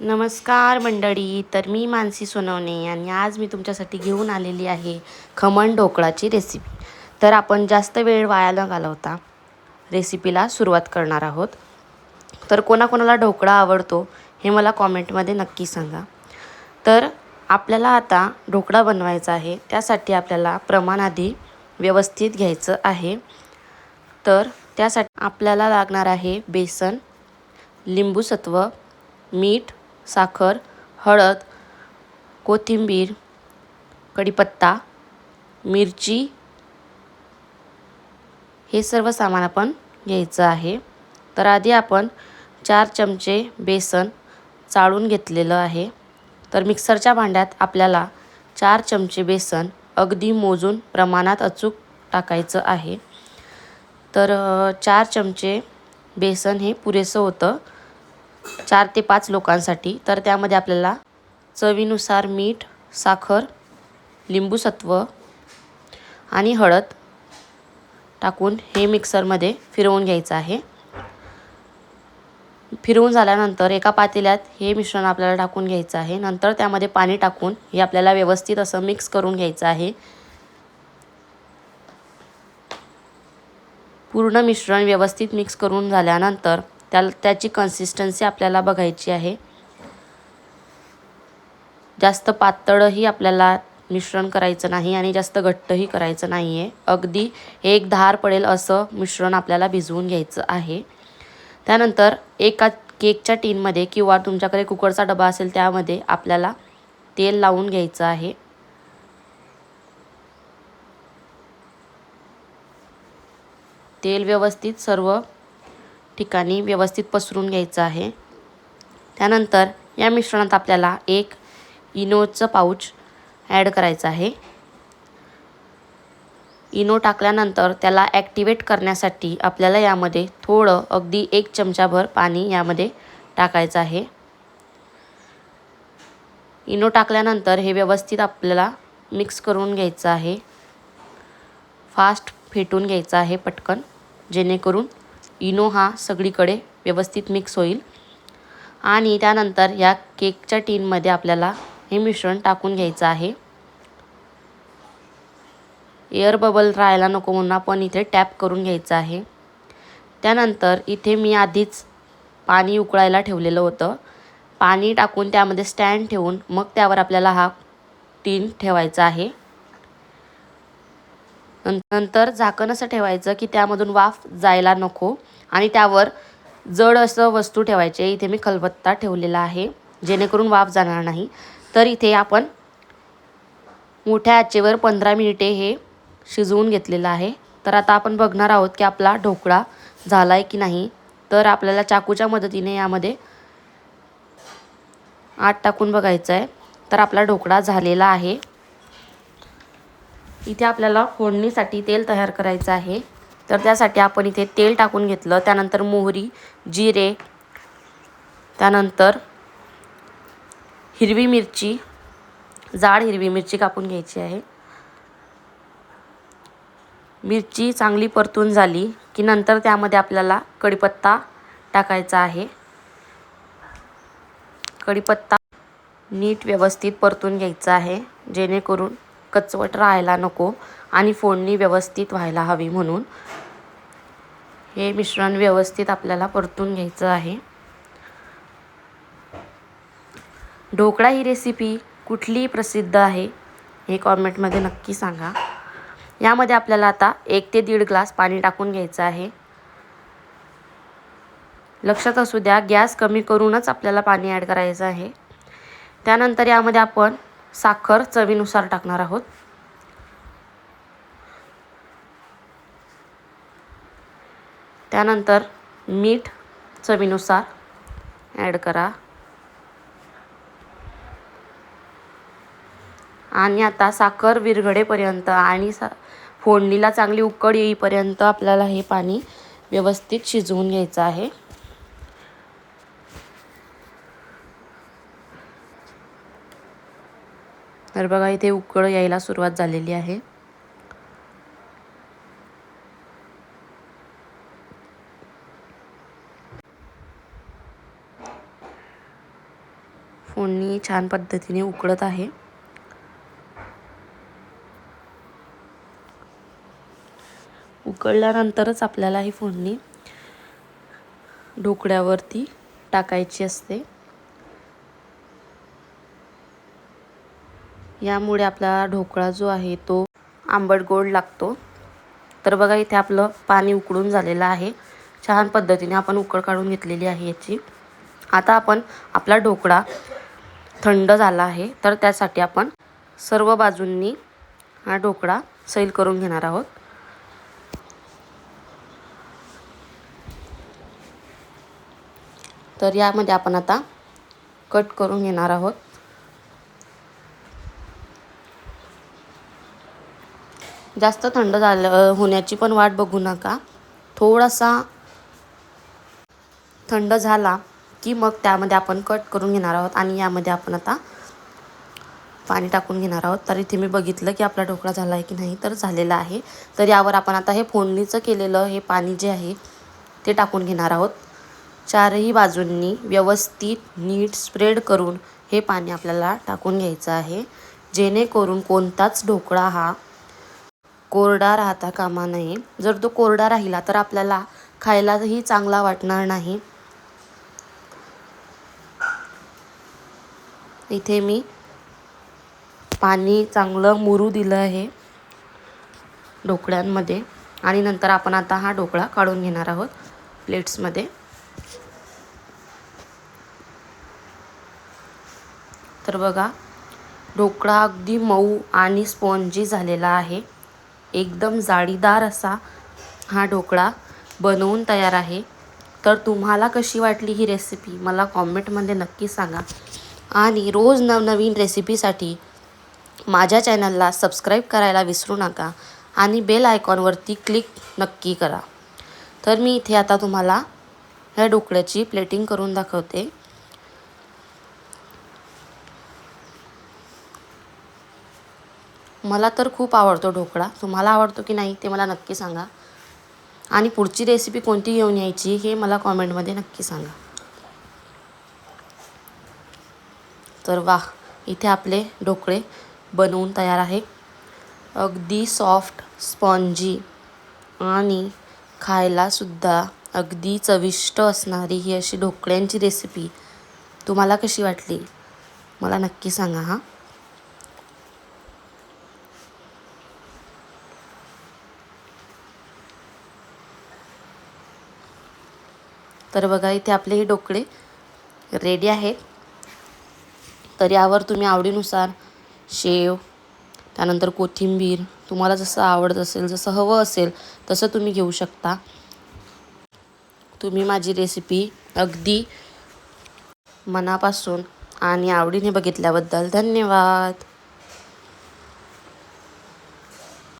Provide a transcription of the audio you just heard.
नमस्कार मंडळी. तर मी मानसी सोनवणे आणि आज मी तुमच्यासाठी घेऊन आलेली आहे खमण ढोकळाची रेसिपी. तर आपण जास्त वेळ वाया न घालवता रेसिपीला सुरुवात करणार आहोत. तर कोणाकोणाला ढोकळा आवडतो हे मला कॉमेंटमध्ये नक्की सांगा. तर आपल्याला आता ढोकळा बनवायचा आहे. त्यासाठी आपल्याला प्रमाण आधी व्यवस्थित घ्यायचं आहे. तर त्यासाठी आपल्याला लागणार आहे बेसन, लिंबूसत्व, मीठ, साखर, हळद, कोथिंबीर, कढीपत्ता, मिरची, हे सर्व सामान आपण घ्यायचं आहे. तर आधी आपण 4 चमचे बेसन चाळून घेतलेलं आहे. तर मिक्सरच्या भांड्यात आपल्याला 4 चमचे बेसन अगदी मोजून प्रमाणात अचूक टाकायचं आहे. तर 4 चमचे बेसन हे पुरेसं होतं 4 ते 5 लोकांसाठी. तर त्यामध्ये आपल्याला चवीनुसार मीठ, साखर, लिंबूसत्व आणि हळद टाकून हे मिक्सरमध्ये फिरवून घ्यायचं आहे. फिरवून झाल्यानंतर एका पातेल्यात हे मिश्रण आपल्याला टाकून घ्यायचं आहे. नंतर त्यामध्ये पाणी टाकून हे आपल्याला व्यवस्थित असं मिक्स करून घ्यायचं आहे. पूर्ण मिश्रण व्यवस्थित मिक्स करून झाल्यानंतर त्याची कन्सिस्टन्सी आपल्याला बघायची आहे. जास्त पातळही आपल्याला मिश्रण करायचं नाही आणि जास्त घट्टही करायचं नाही आहे. अगदी एक धार पडेल असं मिश्रण आपल्याला भिजवून घ्यायचं आहे. त्यानंतर एका केकच्या टीनमध्ये किंवा तुमच्याकडे कुकरचा डबा असेल त्यामध्ये आपल्याला तेल लावून घ्यायचं आहे. तेल व्यवस्थित सर्व ठिकाणी व्यवस्थित पसरून घ्यायचं आहे. त्यानंतर या मिश्रणात आपल्याला एक इनोचं पाऊच ॲड करायचं आहे. इनो टाकल्यानंतर त्याला ॲक्टिवेट करण्यासाठी आपल्याला यामध्ये थोडं अगदी 1 चमचाभर पाणी यामध्ये टाकायचं आहे. इनो टाकल्यानंतर हे व्यवस्थित आपल्याला मिक्स करून घ्यायचं आहे. फास्ट फेटून घ्यायचं आहे पटकन, जेणेकरून इनो हा सगळीकडे व्यवस्थित मिक्स होईल. आणि त्यानंतर या केकच्या टीनमध्ये आपल्याला हे मिश्रण टाकून घ्यायचं आहे. एअर बबल राहायला नको म्हणून आपण इथे टॅप करून घ्यायचं आहे. त्यानंतर इथे मी आधीच पाणी उकळायला ठेवलेलं होतं. पाणी टाकून त्यामध्ये स्टँड ठेवून मग त्यावर आपल्याला हा टीन ठेवायचा आहे. नंतर झाकण असं ठेवायचं की त्यामधून वाफ जायला नको आणि त्यावर जड असं वस्तू ठेवायचे. इथे मी खलबत्ता ठेवलेला आहे जेणेकरून वाफ जाणार नाही. तर इथे आपण मोठ्या आचेवर 15 मिनिटे हे शिजवून घेतलेलं आहे. तर आता आपण बघणार आहोत की आपला ढोकळा झाला आहे की नाही. तर आपल्याला चाकूच्या मदतीने यामध्ये आत टाकून बघायचं आहे. तर आपला ढोकळा झालेला आहे. इथे आपल्याला फोडणीसाठी तेल तयार करायचं आहे. तर त्यासाठी आपण इथे तेल टाकून घेतलं. त्यानंतर मोहरी, जिरे, त्यानंतर हिरवी मिरची, जाड हिरवी मिरची कापून घ्यायची आहे. मिरची चांगली परतून झाली की नंतर त्यामध्ये आपल्याला कढीपत्ता टाकायचा आहे. कढीपत्ता नीट व्यवस्थित परतून घ्यायचा आहे, जेणेकरून कचवट राहायला नको आणि फोडणी व्यवस्थित व्हायला हवी म्हणून हे मिश्रण व्यवस्थित आपल्याला परतून घ्यायचं आहे. ढोकळा ही रेसिपी कुठली प्रसिद्ध आहे हे कॉमेंटमध्ये नक्की सांगा. यामध्ये आपल्याला आता 1 ते 1.5 ग्लास पाणी टाकून घ्यायचं आहे. लक्षात असू द्या गॅस कमी करूनच आपल्याला पाणी ॲड करायचं आहे. त्यानंतर यामध्ये आपण साखर चवीनुसार टाकणार आहोत. त्यानंतर मीठ चवीनुसार ॲड करा. आणि आता साखर विरघळेपर्यंत आणि फोडणीला चांगली उकळ येईपर्यंत आपल्याला हे पाणी व्यवस्थित शिजवून घ्यायचं आहे. तर बघा इथे उकळ यायला सुरुवात झालेली आहे. फोडणी छान पद्धतीने उकळत आहे. उकळल्यानंतरच आपल्याला ही फोडणी ढोकळ्यावरती टाकायची असते. यामुळे आपला ढोकळा जो आहे तो आंबट गोड लागतो. तर बघा इथे आपलं पाणी उकळून झालेलं आहे. छान पद्धतीने आपण उकळ काढून घेतलेली आहे याची. आता आपण आपला ढोकळा थंड झाला आहे तर त्यासाठी आपण सर्व बाजूंनी हा ढोकळा सैल करून घेणार आहोत. तर यामध्ये आपण आता कट करून घेणार आहोत. जास्त थंड होण्याची पण वाट बघू नका. थोडासा थंड झाला की मग त्यामध्ये आपण कट करून घेणार आहोत आणि यामध्ये आपण आता पाणी टाकून घेणार आहोत. तर इथे मी बघितलं की आपला ढोकळा झाला आहे की नाही, तर झालेला आहे. तर यावर आपण आता हे फोडणीचं केलेलं हे पाणी जे आहे ते टाकून घेणार आहोत. चारही बाजूंनी व्यवस्थित नीट स्प्रेड करून हे पाणी आपल्याला टाकून घ्यायचं आहे, जेणेकरून कोणताच ढोकळा हा कोरडा राहता कामा नये. जर तो कोरडा राहिला तर आपल्याला खायलाही चांगला वाटणार नाही. इथे मी पाणी चांगलं मुरू दिलं आहे ढोकळ्यांमध्ये आणि नंतर आपण आता हा ढोकळा काढून घेणार आहोत प्लेट्समध्ये. तर बघा ढोकळा अगदी मऊ आणि स्पॉन्जी झालेला आहे. एकदम जाळीदार असा हा ढोकळा बनवून तयार आहे. तर तुम्हाला कशी वाटली ही रेसिपी मला कॉमेंटमध्ये नक्की सांगा. आणि रोज नवनवीन रेसिपीसाठी माझ्या चॅनलला सबस्क्राईब करायला विसरू नका आणि बेल आयकॉनवरती क्लिक नक्की करा. तर मी इथे आता तुम्हाला ह्या ढोकळ्याची प्लेटिंग करून दाखवते. मला तर खूप आवडतो ढोकळा. तुम्हाला आवडतो की नाही ते मला नक्की सांगा. आणि पुढची रेसिपी कोणती घेऊन यायची हे मला कॉमेंटमध्ये नक्की सांगा. तर वाह, इथे आपले ढोकळे बनवून तयार आहे. अगदी सॉफ्ट, स्पॉन्जी आणि खायलासुद्धा अगदी चविष्ट असणारी ही अशी ढोकळ्यांची रेसिपी तुम्हाला कशी वाटली मला नक्की सांगा हां. तर बघा इथे आपले हे ढोकळे रेडी आहेत. तर यावर तुम्ही आवडीनुसार शेव, त्यानंतर कोथिंबीर, तुम्हाला जसं आवडत असेल, जसं हवं असेल तसं तुम्ही घेऊ शकता. तुम्ही माझी रेसिपी अगदी मनापासून आणि आवडीने बघितल्याबद्दल धन्यवाद.